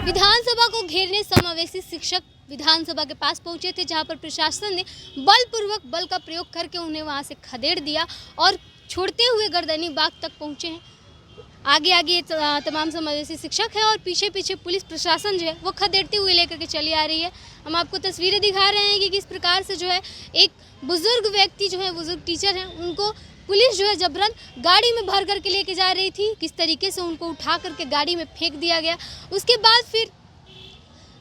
विधानसभा को घेरने समावेशी शिक्षक विधानसभा के पास पहुंचे थे, जहां पर प्रशासन ने बलपूर्वक बल का प्रयोग करके उन्हें वहां से खदेड़ दिया और छोड़ते हुए गर्दनी बाग तक पहुंचे हैं। आगे आगे तमाम समावेशी शिक्षक है और पीछे पीछे पुलिस प्रशासन जो है वो खदेड़ती हुई लेकर के चली आ रही है। हम आपको तस्वीरें दिखा रहे हैं कि किस प्रकार से जो है एक बुजुर्ग व्यक्ति जो है, बुजुर्ग टीचर हैं, उनको पुलिस जो है जबरन गाड़ी में भर करके लेके जा रही थी। किस तरीके से उनको उठा करके गाड़ी में फेंक दिया गया। उसके बाद फिर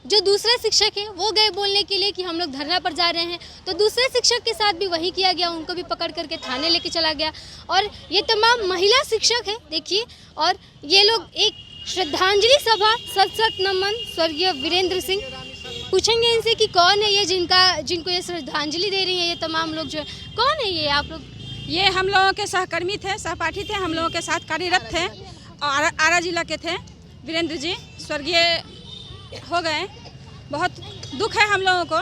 जो दूसरे शिक्षक हैं वो गए बोलने के लिए कि हम लोग धरना पर जा रहे हैं, तो दूसरे शिक्षक के साथ भी वही किया गया, उनको भी पकड़ करके थाने लेके चला गया। और ये तमाम महिला शिक्षक हैं, देखिए, और ये लोग एक श्रद्धांजलि सभा सत नमन स्वर्गीय वीरेंद्र सिंह, पूछेंगे इनसे कि कौन है ये जिनको ये श्रद्धांजलि दे रही है। ये तमाम लोग जो है, कौन है ये आप लोग? ये हम लोगों के सहकर्मी थे, सहपाठी थे, हम लोगों के साथ कार्यरत थे और आरा जिला के थे। वीरेंद्र जी स्वर्गीय हो गए। बहुत दुख है हम लोगों को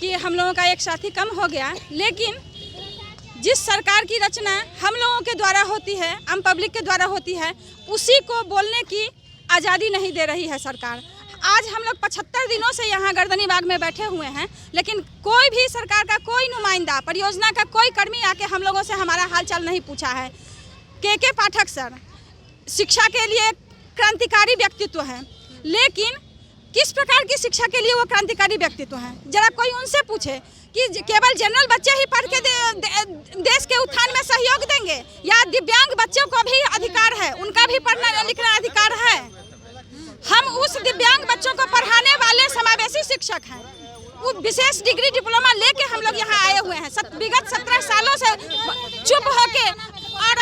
कि हम लोगों का एक साथी कम हो गया, लेकिन जिस सरकार की रचना हम लोगों के द्वारा होती है, आम पब्लिक के द्वारा होती है, उसी को बोलने की आज़ादी नहीं दे रही है सरकार। आज हम लोग 75 दिनों से यहाँ गर्दनी बाग में बैठे हुए हैं, लेकिन कोई भी सरकार का कोई नुमाइंदा, परियोजना का कोई कर्मी आके हम लोगों से हमारा हालचाल नहीं पूछा है। के पाठक सर शिक्षा के लिए क्रांतिकारी व्यक्तित्व हैं, लेकिन किस प्रकार की शिक्षा के लिए वो क्रांतिकारी व्यक्तित्व हैं? जरा कोई उनसे पूछे कि केवल जनरल बच्चे ही पढ़ के देश के उत्थान में सहयोग देंगे, या दिव्यांग बच्चों को भी अधिकार है, उनका भी पढ़ना लिखना अधिकार है। हम उस दिव्यांग बच्चों को पढ़ाने वाले समावेशी शिक्षक हैं। वो विशेष डिग्री डिप्लोमा लेके हम लोग यहाँ आए हुए हैं। विगत 17 सालों से चुप होके और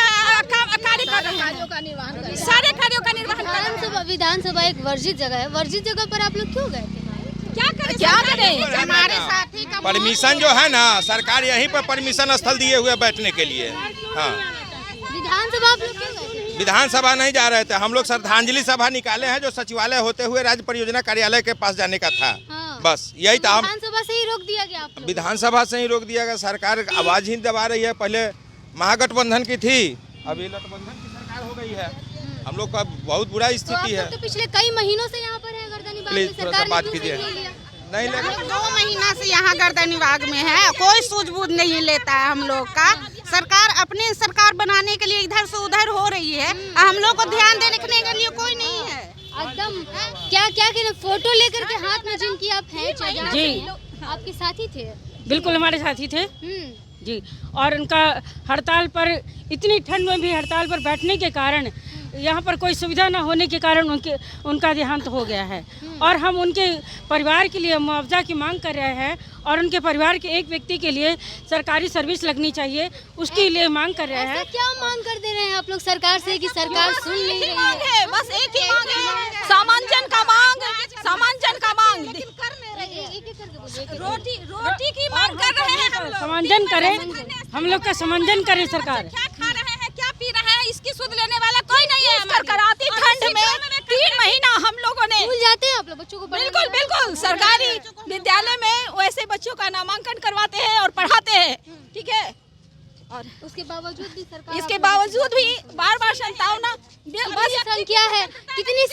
कार्य कर रहे हैं, सारे कार्यों का निर्वहन कर रहे हैं। विधानसभा एक वर्जित जगह है, वर्जित जगह पर आप लोग क्यों गए थे? क्या करें? हमारे साथी का परमिशन जो है ना, सरकार यहीं पर परमिशन स्थल दिए हुए बैठने के लिए। हाँ, विधानसभा आप लोग क्यों गए थे? विधानसभा नहीं जा रहे थे हम लोग, श्रद्धांजलि सभा निकाले हैं जो सचिवालय होते हुए राज्य परियोजना कार्यालय के पास जाने का था। हाँ। बस यही था। विधानसभा से ही रोक दिया गया आप लोग? विधानसभा से ही रोक दिया गया। सरकार आवाज ही दबा रही है। पहले महागठबंधन की थी, अभी गठबंधन की सरकार हो गई है। हम लोग का बहुत बुरा स्थिति है। तो पिछले कई महीनों से यहाँ पर है गर्दनी बाग में, सरकार बात कीजिए। नहीं लेगा। 2 महीना से यहाँ गर्दनी बाग में है, कोई सूझबूझ नहीं लेता है हम लोग का। सरकार अपनी सरकार बनाने के लिए इधर से उधर हो रही है, हम लोग को ध्यान देने के लिए कोई नहीं है। एकदम क्या कह फोटो लेकर के हाथ में जिनकी आप हैं जी, आपके साथी थे? बिल्कुल हमारे साथी थे जी। और उनका हड़ताल पर, इतनी ठंड में भी हड़ताल पर बैठने के कारण, यहाँ पर कोई सुविधा न होने के कारण उनका देहांत हो गया है। और हम उनके परिवार के लिए मुआवजा की मांग कर रहे हैं और उनके परिवार के एक व्यक्ति के लिए सरकारी सर्विस लगनी चाहिए, उसके लिए मांग कर रहे हैं। क्या मांग कर दे रहे हैं आप लोग सरकार से कि सरकार सुन नहीं रही है? बस एक ही मांग है, सामंजन का मांग। रोटी की मांग कर रहे हैं हम लोग। समांजन करें, हम लोग का समांजन करें सरकार। क्या खा रहे हैं, क्या पी रहे हैं, इसकी सुध लेने वाला कोई नहीं है। कराती ठंड में 3 महीना हम लोगों ने स्कूल जाते हैं आप लोग बच्चों को? बिल्कुल सरकारी विद्यालय में वैसे बच्चों का नामांकन करवाते हैं और पढ़ाते हैं, ठीक है। और उसके बावजूद भी सरकार, इसके बावजूद भी बार संतावना। संख्या है कितनी?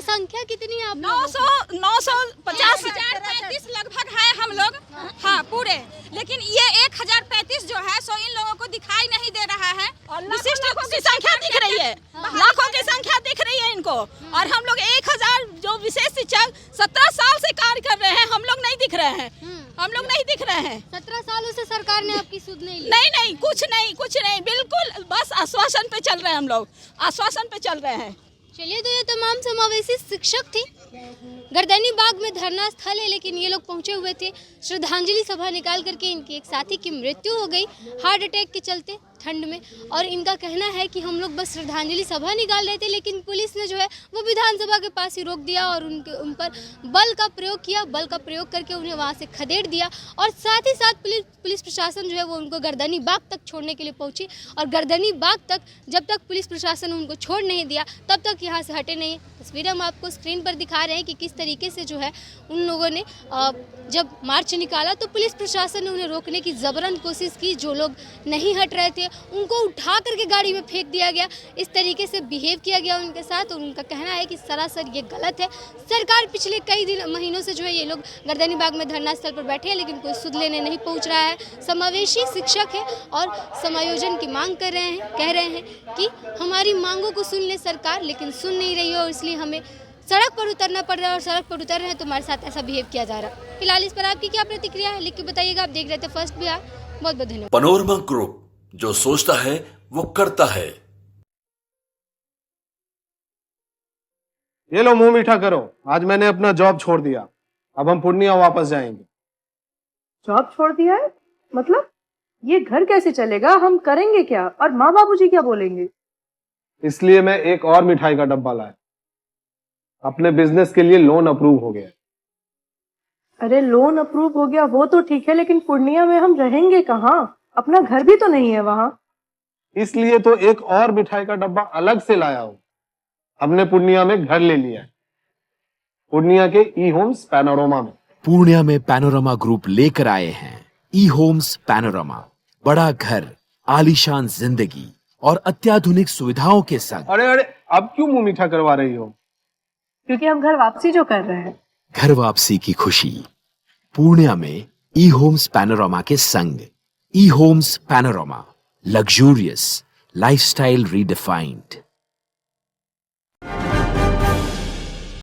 संख्या कितनी है आप? 950 लगभग है हम लोग, हाँ पूरे। लेकिन ये 1035 जो है सो इन लोगों को दिखाई नहीं दे रहा है। विशिष्ट की संख्या दिख रही है, लाखों की संख्या दिख रही है इनको। और हम लोग 1000 जो विशेष शिक्षक 17 साल से कार्य कर रहे हैं, हम लोग नहीं दिख रहे हैं। 17 सालों से सरकार ने आपकी सुध नहीं ली? नहीं, कुछ नहीं, बिल्कुल बस आश्वासन पे चल रहे हैं हम लोग, आश्वासन पे चल रहे हैं। चलिए, तो ये तमाम समावेशी शिक्षक थे। गर्दनी बाग में धरना स्थल है, लेकिन ये लोग पहुंचे हुए थे। श्रद्धांजलि सभा निकाल करके इनकी एक साथी की मृत्यु हो गई हार्ट अटैक के चलते ठंड में। और इनका कहना है कि हम लोग बस श्रद्धांजलि सभा निकाल रहे थे, लेकिन पुलिस ने जो है वो विधानसभा के पास ही रोक दिया और उन पर बल का प्रयोग किया। बल का प्रयोग करके उन्हें वहाँ से खदेड़ दिया और साथ ही साथ पुलिस प्रशासन जो है वो उनको गर्दनी बाग तक छोड़ने के लिए पहुंची। और गर्दनी बाग तक जब तक पुलिस प्रशासन उनको छोड़ नहीं दिया, तब तक यहाँ से हटे नहीं। तस्वीरें हम आपको स्क्रीन पर दिखा रहे हैं कि किस तरीके से जो है उन लोगों ने जब मार्च निकाला तो पुलिस प्रशासन ने उन्हें रोकने की जबरन कोशिश की। जो लोग नहीं हट रहे थे उनको उठा करके गाड़ी में फेंक दिया गया। इस तरीके से बिहेव किया गया उनके साथ और उनका कहना है कि सरासर ये गलत है। सरकार पिछले कई महीनों से जो है ये लोग गर्दनी बाग में धरना स्थल पर बैठे हैं, लेकिन कोई सुध लेने नहीं पहुंच रहा है। समावेशी शिक्षक है और समायोजन की मांग कर रहे हैं, कह रहे हैं कि हमारी मांगों को सुन ले सरकार, लेकिन सुन नहीं रही है और इसलिए हमें सड़क पर उतरना पड़ रहा है और सड़क पर उतर रहे हैं तो हमारे साथ ऐसा बिहेव किया जा रहा है। फिलहाल इस पर आपकी क्या प्रतिक्रिया है, लिख के बताइएगा। आप देख रहे थे फर्स्ट बिहार। बहुत बहुत धन्यवाद। पैनोरमा ग्रुप, जो सोचता है वो करता है। ये लो मुंह मीठा करो, आज मैंने अपना जॉब छोड़ दिया, अब हम पूर्णिया वापस जाएंगे। जॉब छोड़ दिया है? मतलब ये घर कैसे चलेगा, हम करेंगे क्या और माँ बाबूजी क्या बोलेंगे? इसलिए मैं एक और मिठाई का डब्बा लाया। अपने बिजनेस के लिए लोन अप्रूव हो गया। अरे लोन अप्रूव हो गया वो तो ठीक है, लेकिन पूर्णिया में हम रहेंगे कहाँ? अपना घर भी तो नहीं है वहाँ। इसलिए तो एक और मिठाई का डब्बा अलग से लाया हूँ। हमने पूर्णिया में घर ले लिया है, पूर्णिया के ई होम्स पैनोरमा में। पूर्णिया में पैनोरमा ग्रुप लेकर आए हैं ई होम्स पैनोरमा। बड़ा घर, आलीशान जिंदगी और अत्याधुनिक सुविधाओं के संग। अरे अरे, अब क्यों मुंह मीठा करवा रही हो? क्योंकि हम घर वापसी जो कर रहे हैं। घर वापसी की खुशी पूर्णिया में ई होम्स पैनोरमा के संग। E Homes Panorama, luxurious lifestyle redefined.